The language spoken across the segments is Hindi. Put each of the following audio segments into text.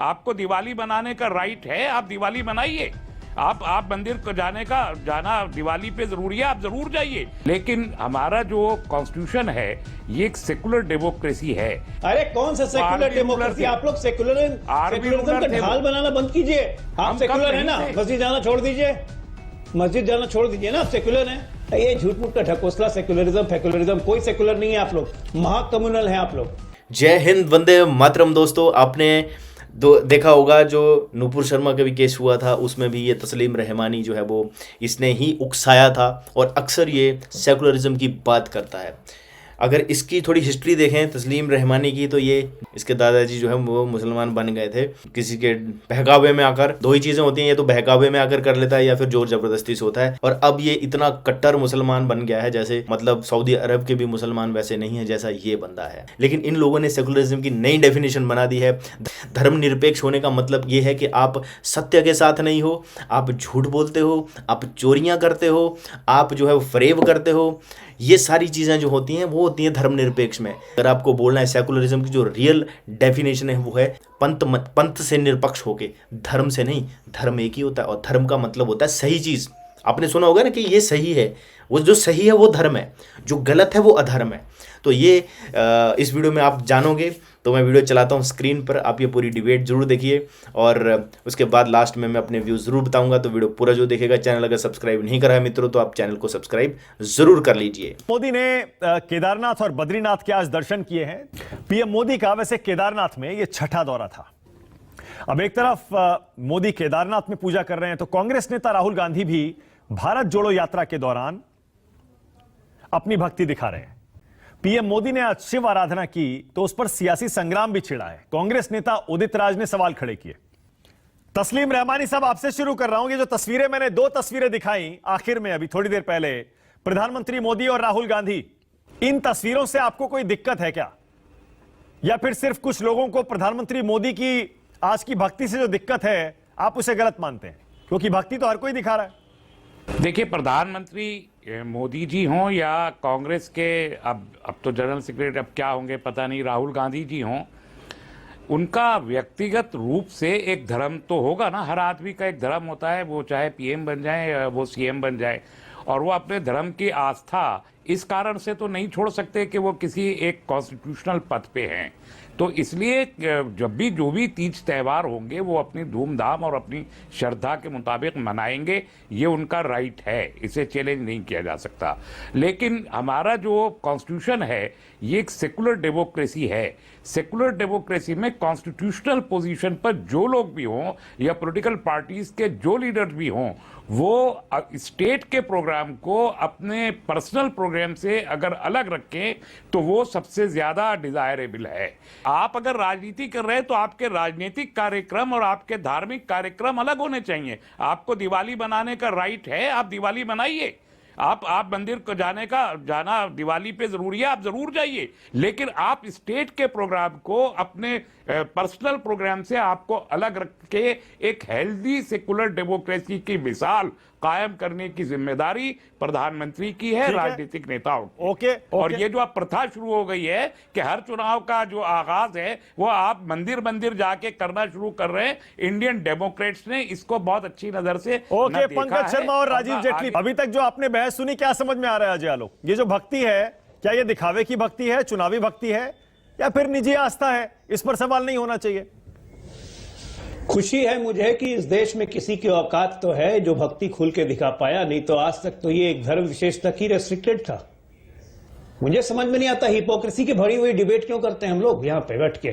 आपको दिवाली बनाने का राइट है, आप दिवाली बनाइए। आप मंदिर को जाना दिवाली पे जरूरी है, आप जरूर जाइए। लेकिन हमारा जो कॉन्स्टिट्यूशन है ये एक सेकुलर डेमोक्रेसी है। अरे कौन सा सेकुलर डेमोक्रेसी? आप लोग सेकुलरिज्म का ढाल बनाना बंद कीजिए। आप सेकुलर है ना, मस्जिद जाना छोड़ दीजिए, मस्जिद जाना छोड़ दीजिए ना, आप सेकुलर हैं। ये झूठ मूठ का ढकोसला फेकुलरिज्म, कोई सेकुलर नहीं है आप लोग, महाकम्युनल है आप लोग। जय हिंद, वंदे मातरम। दोस्तों, आपने देखा होगा जो नूपुर शर्मा का भी केस हुआ था, उसमें भी ये तस्लीम रहमानी जो है वो इसने ही उकसाया था और अक्सर ये सेकुलरिज्म की बात करता है। अगर इसकी थोड़ी हिस्ट्री देखें तस्लीम रहमानी की, तो ये इसके दादाजी जो है वो मुसलमान बन गए थे किसी के बहकावे में आकर। दो ही चीज़ें होती हैं, ये तो बहकावे में आकर कर लेता है या फिर जोर जबरदस्ती से होता है। और अब ये इतना कट्टर मुसलमान बन गया है, जैसे मतलब सऊदी अरब के भी मुसलमान वैसे नहीं है जैसा ये बंदा है। लेकिन इन लोगों ने सेकुलरिज्म की नई डेफिनेशन बना दी है। धर्मनिरपेक्ष होने का मतलब ये है कि आप सत्य के साथ नहीं हो, आप झूठ बोलते हो, आप चोरियां करते हो, आप जो है फरेब करते हो। ये सारी चीज़ें जो होती हैं वो होती हैं धर्मनिरपेक्ष में। अगर आपको बोलना है सेकुलरिज्म की जो रियल डेफिनेशन है वो है पंथ से निरपक्ष होके, धर्म से नहीं। धर्म एक ही होता है और धर्म का मतलब होता है सही चीज़। आपने सुना होगा ना कि ये सही है, वो जो सही है वो धर्म है, जो गलत है वो अधर्म है। तो ये इस वीडियो में आप जानोगे। तो मैं वीडियो चलाता हूँ स्क्रीन पर, आप ये पूरी डिबेट जरूर देखिए और उसके बाद लास्ट में मैं अपने व्यूज़ ज़रूर बताऊंगा। तो वीडियो पूरा जो देखेगा, चैनल अगर सब्सक्राइब नहीं करा है मित्रों तो आप चैनल को सब्सक्राइब ज़रूर कर लीजिए। मोदी ने केदारनाथ और बद्रीनाथ के आज दर्शन किए हैं। पीएम मोदी का वैसे केदारनाथ में ये छठा दौरा था। अब एक तरफ मोदी केदारनाथ में पूजा कर रहे हैं, तो कांग्रेस नेता राहुल गांधी भी भारत जोड़ो यात्रा के दौरान अपनी भक्ति दिखा रहे हैं। पीएम मोदी ने आज शिव आराधना की तो उस पर सियासी संग्राम भी छिड़ा है। कांग्रेस नेता उदित राज ने सवाल खड़े किए। तस्लीम रहमानी साहब, आपसे शुरू कर रहा हूं। ये जो तस्वीरें मैंने दो तस्वीरें दिखाई आखिर में अभी थोड़ी देर पहले, प्रधानमंत्री मोदी और राहुल गांधी, इन तस्वीरों से आपको कोई दिक्कत है क्या, या फिर सिर्फ कुछ लोगों को प्रधानमंत्री मोदी की आज की भक्ति से जो दिक्कत है आप उसे गलत मानते हैं? क्योंकि भक्ति तो हर कोई दिखा रहा है। देखिए, प्रधानमंत्री मोदी जी हों या कांग्रेस के अब तो जनरल सेक्रेटरी अब क्या होंगे पता नहीं, राहुल गांधी जी हों, उनका व्यक्तिगत रूप से एक धर्म तो होगा ना। हर आदमी का एक धर्म होता है, वो चाहे पीएम बन जाए या वो सीएम बन जाए, और वो अपने धर्म की आस्था इस कारण से तो नहीं छोड़ सकते कि वो किसी एक कॉन्स्टिट्यूशनल पद पे हैं। तो इसलिए जब भी जो भी तीज त्यौहार होंगे वो अपनी धूमधाम और अपनी श्रद्धा के मुताबिक मनाएंगे, ये उनका राइट है, इसे चैलेंज नहीं किया जा सकता। लेकिन हमारा जो कॉन्स्टिट्यूशन है ये एक सेकुलर डेमोक्रेसी है। सेकुलर डेमोक्रेसी में कॉन्स्टिट्यूशनल पोजीशन पर जो लोग भी हों या पॉलिटिकल पार्टीज के जो लीडर भी हों, वो स्टेट के प्रोग्राम को अपने पर्सनल प्रोग्राम से अगर अलग रखें तो वो सबसे ज्यादा डिजायरेबल है। आप अगर राजनीति कर रहे हैं तो आपके राजनीतिक कार्यक्रम और आपके धार्मिक कार्यक्रम अलग होने चाहिए। आपको दिवाली बनाने का राइट है, आप दिवाली बनाइए। आप मंदिर को जाना दिवाली पे जरूरी है, आप जरूर जाइए। लेकिन आप स्टेट के प्रोग्राम को अपने पर्सनल प्रोग्राम से आपको अलग रख के एक हेल्दी सेकुलर डेमोक्रेसी की मिसाल कायम करने की जिम्मेदारी प्रधानमंत्री की है, राजनीतिक नेताओं की। ओके। और ये जो आप प्रथा शुरू हो गई है कि हर चुनाव का जो आगाज है वो आप मंदिर जाके करना शुरू कर रहे हैं, इंडियन डेमोक्रेट्स ने इसको बहुत अच्छी नजर से ओके। पंकज शर्मा और राजीव जेटली, अभी तक जो आपने बहस सुनी, क्या समझ में आ रहा है अजय आलोक? ये जो भक्ति है, क्या ये दिखावे की भक्ति है, चुनावी भक्ति है, या फिर निजी आस्था है? इस पर सवाल नहीं होना चाहिए। खुशी है मुझे कि इस देश में किसी की औकात तो है जो भक्ति खुल के दिखा पाया, नहीं तो आज तक तो ये एक धर्म विशेष तक ही रेस्ट्रिक्टेड था। मुझे समझ में नहीं आता हिपोक्रेसी की भरी हुई डिबेट क्यों करते हैं हम लोग यहां पे बैठ के।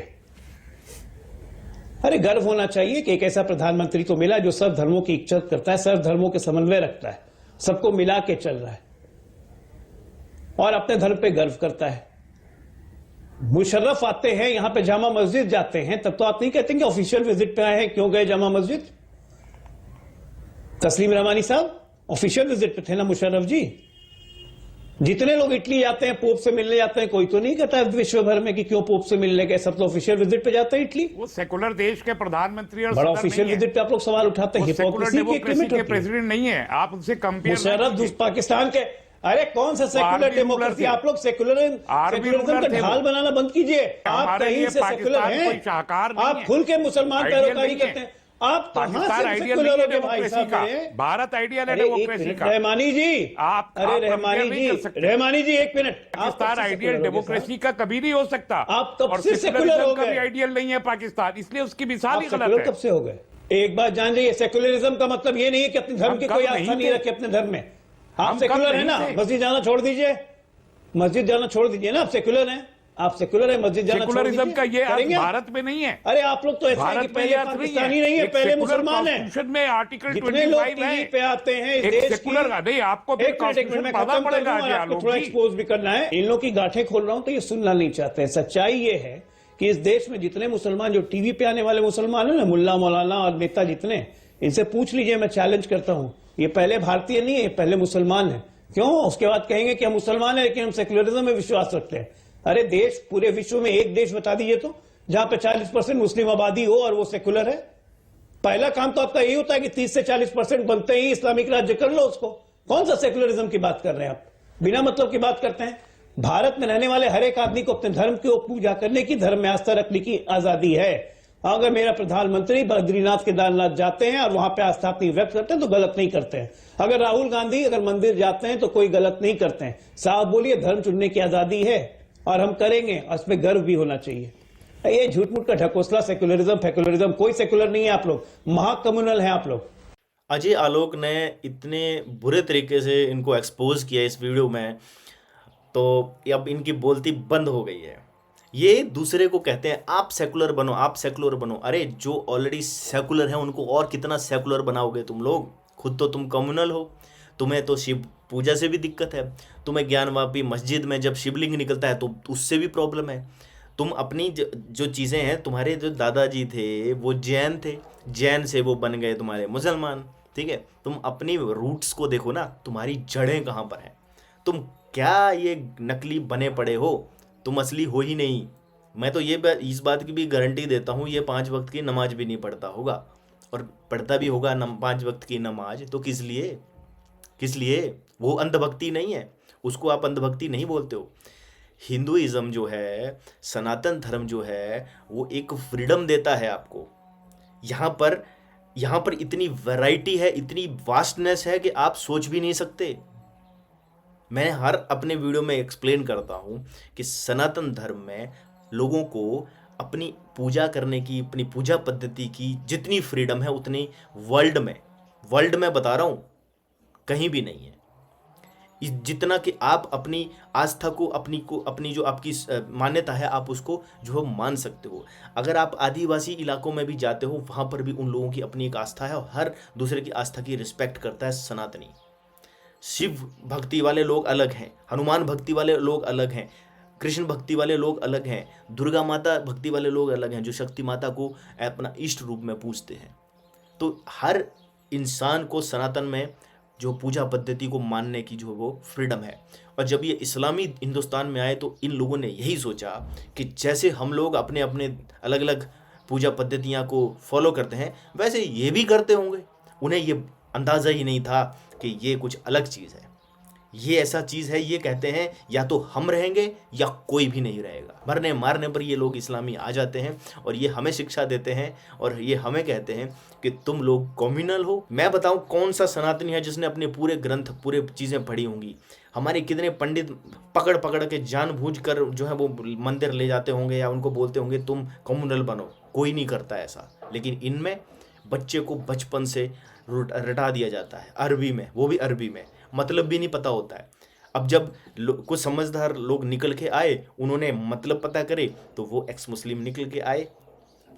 अरे गर्व होना चाहिए कि एक ऐसा प्रधानमंत्री तो मिला जो सब धर्मों की इज्जत करता है, सब धर्मों के समन्वय रखता है, सबको मिला के चल रहा है और अपने धर्म पे गर्व करता है। मुशर्रफ आते हैं यहां पे, जामा मस्जिद जाते हैं, तब तो आप नहीं कहते कि ऑफिशियल विजिट पे आए हैं, क्यों गए जामा मस्जिद? तस्लीम रहमानी साहब ऑफिशियल विजिट पे थे ना मुशर्रफ जी। जितने लोग इटली जाते हैं, पोप से मिलने जाते हैं, कोई तो नहीं कहता विश्व भर में कि क्यों पोप से मिलने गए, सब तो ऑफिशियल विजिट पे जाते हैं इटली। वो सेकुलर देश के प्रधानमंत्री और बड़ा ऑफिशियल विजिट पे आप लोग सवाल उठाते हैं। हिपोक्रेसी की एक लिमिट होती है। प्रेसिडेंट नहीं है, आप उनसे कंपेयर। मुशर्रफ पाकिस्तान के अरे कौन सा सेक्युलर आर्मी रूलर डेमोक्रेसी? थे। आप लोग आर्मी सेक्युलरिज्म रूलर का थे वो। ढाल बनाना बंद कीजिए। आप हमारे कहीं लिए से सेक्युलर पाकिस्तान कोई हैं? शाहकार नहीं आप है। खुल के मुसलमान आइडियल पैरोकारी नहीं है। करते हैं। आप कहां पाकिस्तान से आइडियल सेक्युलर नहीं है हो गए भाई डेमोक्रेसी साहब का। मेरे? भारत आइडियल है अरे एक डेमोक्रेसी मिनट का। रहमानी जी, आप अरे रहमानी कंपेयर नहीं जी, कर सकते। रहमानी जी एक मिनट। आप कब पाकिस्तान से आइडियल secular हो गए डेमोक्रेसी साहब? का कभी नहीं हो सकता। आप कब और से secular सेक्युलरिज्म हो का गए? भी आइडियल नहीं है पाकिस्तान, इसलिए उसकी मिसाल आप ही सेक्युलर गलत कब है। से हो गए? एक बात जान लीजिए, सेक्युलरिज्म का मतलब ये नहीं है कि अपने धर्म हम की कब कोई नहीं आस्था नहीं थे? रखे अपने धर्म में। आप हम कब सेक्युलर है नहीं ना? थे? मस्जिद जाना छोड़ दीजिए, मस्जिद जाना छोड़ दीजिए ना। आप सेक्युलर हैं, आप सेक्युलर है, मस्जिद जाना छोड़ सेकुलरिज्म दीजिए। का ये अर्थ करेंगे आप? भारत में नहीं है। अरे आप लोग तो ऐसे हैं कि भारत में पहले ये अर्थ नहीं पाकिस्तानी नहीं है, एक पहले सेकुलर मुसलमान है। कॉन्स्टिट्यूशन में आर्टिकल जितने लोग 25 टीवी है। पे आते हैं इस एक देश सेकुलर की, का नहीं, आपको फिर एक मिनट कॉन्स्टिट्यूशन मैं पढ़ना खत्म कर पड़ेगा दूं और अजय आपको आलोक थोड़ा जी। एक्सपोज भी करना है। इन लोगों की गांठें खोल रहा हूं तो ये सुनना नहीं चाहते हैं। सच्चाई ये है कि इस देश में जितने मुसलमान, जो टीवी पे आने वाले मुसलमान है ना, मुल्ला मौलाना और नेता जितने, इनसे पूछ लीजिए, मैं चैलेंज करता हूं, ये पहले भारतीय नहीं है, ये पहले मुसलमान है। क्यों? उसके बाद कहेंगे कि हम मुसलमान हैं लेकिन हम सेक्युलरिज्म में विश्वास रखते हैं। अरे देश, पूरे विश्व में एक देश बता दीजिए तो जहां पे 40% मुस्लिम आबादी हो और वो सेक्युलर है। पहला काम तो आपका यही होता है कि 30 से 40% बनते ही इस्लामिक राज्य कर लो उसको। कौन सा सेक्युलरिज्म की बात कर रहे हैं आप? बिना मतलब की बात करते हैं। भारत में रहने वाले हर एक आदमी को अपने धर्म की पूजा करने की, धर्म में आस्था रखने की आजादी है। अगर मेरा प्रधानमंत्री बद्रीनाथ केदारनाथ जाते हैं और वहां पे आस्था अपनी व्यक्त करते हैं तो गलत नहीं करते हैं। अगर राहुल गांधी अगर मंदिर जाते हैं तो कोई गलत नहीं करते हैं। साहब बोलिए, धर्म चुनने की आजादी है और हम करेंगे, और उसमें गर्व भी होना चाहिए। ये झूठ मूठ का ढकोसला, सेक्युलरिज्म फेक्युलरिज्म, कोई सेक्युलर नहीं है। आप लोग महाकम्युनल हैं आप लोग। अजय आलोक ने इतने बुरे तरीके से इनको एक्सपोज किया इस वीडियो में, तो अब इनकी बोलती बंद हो गई है। ये दूसरे को कहते हैं आप सेकुलर बनो, आप सेकुलर बनो। अरे जो ऑलरेडी सेकुलर है उनको और कितना सेकुलर बनाओगे तुम लोग? खुद तो तुम कम्युनल हो। तुम्हें तो शिव पूजा से भी दिक्कत है, तुम्हें ज्ञानवापी मस्जिद में जब शिवलिंग निकलता है तो उससे भी प्रॉब्लम है। तुम अपनी जो चीज़ें हैं, तुम्हारे जो दादाजी थे वो जैन थे, जैन से वो बन गए तुम्हारे मुसलमान, ठीक है। तुम अपनी रूट्स को देखो ना, तुम्हारी जड़ें कहाँ पर हैं। तुम क्या ये नकली बने पड़े हो, तुम असली हो ही नहीं। मैं तो इस बात की भी गारंटी देता हूँ, ये 5 वक्त की नमाज भी नहीं पढ़ता होगा, और पढ़ता भी होगा 5 वक्त की नमाज तो किस लिए? वो अंधभक्ति नहीं है, उसको आप अंधभक्ति नहीं बोलते हो। हिंदुइज्म जो है, सनातन धर्म जो है, वो एक फ्रीडम देता है आपको। यहाँ पर इतनी वैरायटी है, इतनी वास्टनेस है कि आप सोच भी नहीं सकते। मैं हर अपने वीडियो में एक्सप्लेन करता हूँ कि सनातन धर्म में लोगों को अपनी पूजा करने की, अपनी पूजा पद्धति की जितनी फ्रीडम है उतनी वर्ल्ड में बता रहा हूँ कहीं भी नहीं है। जितना कि आप अपनी आस्था को, अपनी जो आपकी मान्यता है, आप उसको जो मान सकते हो। अगर आप आदिवासी इलाकों में भी जाते हो, वहाँ पर भी उन लोगों की अपनी एक आस्था है और हर दूसरे की आस्था की रिस्पेक्ट करता है सनातनी। शिव भक्ति वाले लोग अलग हैं, हनुमान भक्ति वाले लोग अलग हैं, कृष्ण भक्ति वाले लोग अलग हैं, दुर्गा माता भक्ति वाले लोग अलग हैं, जो शक्ति माता को अपना इष्ट रूप में पूजते हैं। तो हर इंसान को सनातन में जो पूजा पद्धति को मानने की जो वो फ्रीडम है। और जब ये इस्लामी हिंदुस्तान में आए तो इन लोगों ने यही सोचा कि जैसे हम लोग अपने अपने अलग अलग पूजा पद्धतियाँ को फॉलो करते हैं, वैसे ये भी करते होंगे। उन्हें ये अंदाज़ा ही नहीं था कि ये कुछ अलग चीज़ है, ये ऐसा चीज़ है। ये कहते हैं या तो हम रहेंगे या कोई भी नहीं रहेगा। मरने मारने पर ये लोग इस्लामी आ जाते हैं और ये हमें शिक्षा देते हैं और ये हमें कहते हैं कि तुम लोग कम्युनल हो। मैं बताऊं कौन सा सनातनी है जिसने अपने पूरे ग्रंथ, पूरे चीज़ें पढ़ी होंगी? हमारे कितने पंडित पकड़ पकड़ के जानबूझकर जो है वो मंदिर ले जाते होंगे या उनको बोलते होंगे तुम कम्युनल बनो। कोई नहीं करता ऐसा, लेकिन इनमें बच्चे को बचपन से रटा दिया जाता है अरबी में, वो भी अरबी में, मतलब भी नहीं पता होता है। अब जब कुछ समझदार लोग निकल के आए, उन्होंने मतलब पता करे, तो वो एक्स मुस्लिम निकल के आए।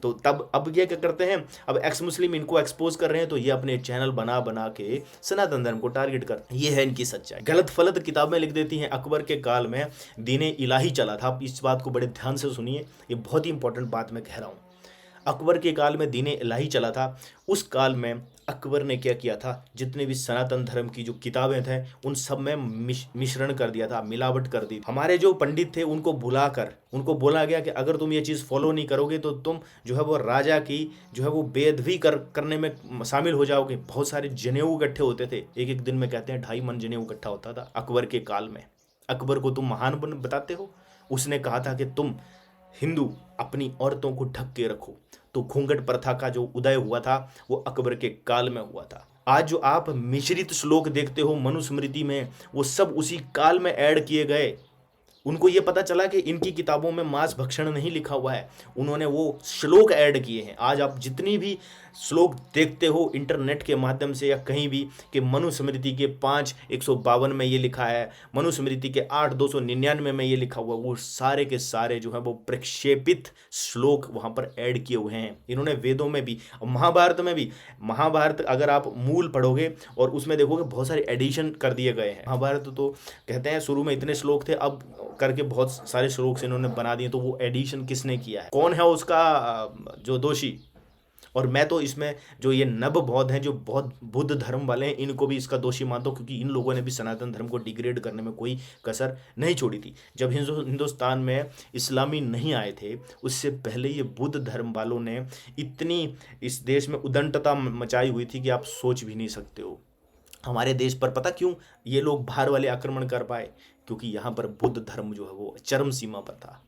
तो तब अब ये क्या करते हैं, अब एक्स मुस्लिम इनको एक्सपोज कर रहे हैं, तो ये अपने चैनल बना बना के सनातन धर्म को टारगेट करते हैं। ये है इनकी सच्चाई। गलत फलत किताबें लिख देती हैं। अकबर के काल में दीन इलाही चला था। आप इस बात को बड़े ध्यान से सुनिए, ये बहुत ही इंपॉर्टेंट बात मैं कह रहा हूँ। अकबर के काल में दीन इलाही चला था, उस काल में अकबर ने क्या किया था, जितने भी सनातन धर्म की जो किताबें थे उन सब में मिश्रण कर दिया था, मिलावट कर दी। हमारे जो पंडित थे उनको बुलाकर उनको बोला गया कि अगर तुम ये चीज़ फॉलो नहीं करोगे तो तुम जो है वो राजा की जो है वो बेअदबी करने में शामिल हो जाओगे। बहुत सारे जनेऊ इकट्ठे होते थे, एक एक दिन में कहते हैं 2.5 मन जनेऊ इकट्ठा होता था अकबर के काल में। अकबर को तुम महान बताते हो? उसने कहा था कि तुम हिंदू अपनी औरतों को ढक के रखो। तो घूंघट प्रथा का जो उदय हुआ था वो अकबर के काल में हुआ था। आज जो आप मिश्रित श्लोक देखते हो मनुस्मृति में, वो सब उसी काल में ऐड किए गए। उनको ये पता चला कि इनकी किताबों में मांस भक्षण नहीं लिखा हुआ है, उन्होंने वो श्लोक ऐड किए हैं। आज आप जितनी भी श्लोक देखते हो इंटरनेट के माध्यम से या कहीं भी कि मनुस्मृति के 5:152 में ये लिखा है, मनुस्मृति के 8:299 में ये लिखा हुआ, वो सारे के सारे जो है वो प्रक्षेपित श्लोक वहाँ पर ऐड किए हुए हैं। इन्होंने वेदों में भी, महाभारत में भी, महाभारत अगर आप मूल पढ़ोगे और उसमें देखोगे बहुत सारे एडिशन कर दिए गए हैं। महाभारत तो कहते हैं शुरू में इतने श्लोक थे, अब करके बहुत सारे श्लोक से इन्होंने बना दिए। तो वो एडिशन किसने किया है, कौन है उसका जो दोषी? और मैं तो इसमें जो ये नव बौद्ध हैं, जो बहुत बुद्ध धर्म वाले हैं, इनको भी इसका दोषी मानता हूँ, क्योंकि इन लोगों ने भी सनातन धर्म को डिग्रेड करने में कोई कसर नहीं छोड़ी थी। जब हिंदुस्तान में इस्लामी नहीं आए थे, उससे पहले ये बुद्ध धर्म वालों ने इतनी इस देश में उदंडता मचाई हुई थी कि आप सोच भी नहीं सकते हो। हमारे देश पर पता क्यों ये लोग बाहर वाले आक्रमण कर पाए? क्योंकि यहाँ पर बुद्ध धर्म जो है वो चरम सीमा पर था।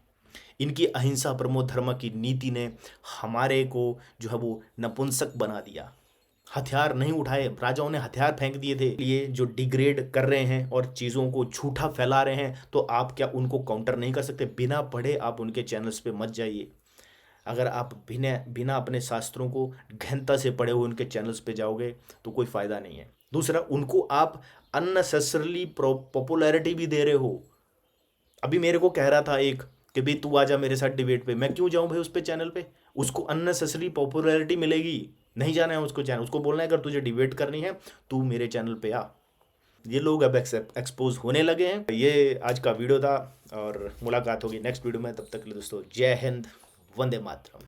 इनकी अहिंसा परमो धर्म की नीति ने हमारे को जो है वो नपुंसक बना दिया। हथियार नहीं उठाए, राजाओं ने हथियार फेंक दिए थे। ये जो डिग्रेड कर रहे हैं और चीज़ों को झूठा फैला रहे हैं, तो आप क्या उनको काउंटर नहीं कर सकते? बिना पढ़े आप उनके चैनल्स पे मत जाइए। अगर आप बिना अपने शास्त्रों को गहनता से पढ़े हुए उनके चैनल्स पे जाओगे तो कोई फ़ायदा नहीं है। दूसरा, उनको आप अननेसेसरली पॉपुलैरिटी भी दे रहे हो। अभी मेरे को कह रहा था एक कि भाई तू आजा मेरे साथ डिबेट पे, मैं क्यों जाऊं भाई उस पे चैनल पे? उसको अननेसेसरी पॉपुलैरिटी मिलेगी, नहीं जाना है उसको चैनल। उसको बोलना है अगर तुझे डिबेट करनी है तू मेरे चैनल पे आ। ये लोग अब एक्सपोज होने लगे हैं। ये आज का वीडियो था और मुलाकात होगी नेक्स्ट वीडियो में। तब तक के लिए दोस्तों, जय हिंद, वंदे मातरम।